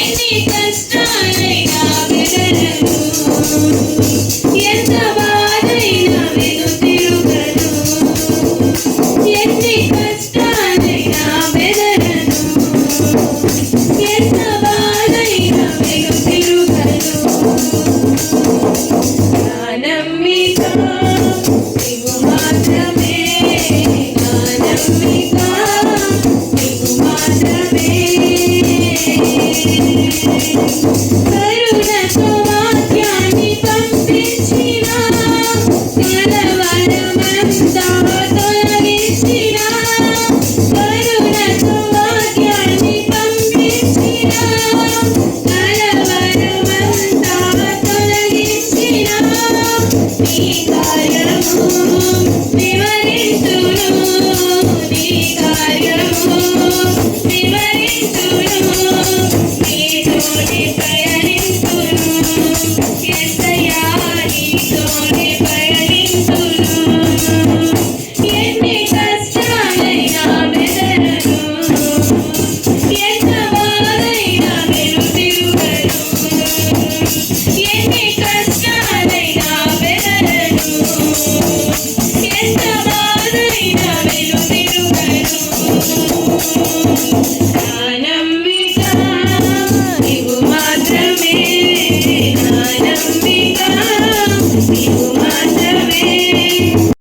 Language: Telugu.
ఎన్ని కష్టాలైనా బెదరను, ఎంత బాధైనా వెనుతిరుగను, ఎన్ని కష్టాలైనా బెదరను, ఎంత బాధైనా వెనుతిరుగను. నా నమ్మిక నీవు మాత్రమే, నా నమ్మిక నీవు మాత్రమే. కరుణతో వాక్యాన్ని పంపించిన, కలవరమంతా తొలగించిన, కరుణతో వాక్యాన్ని పంపించిన,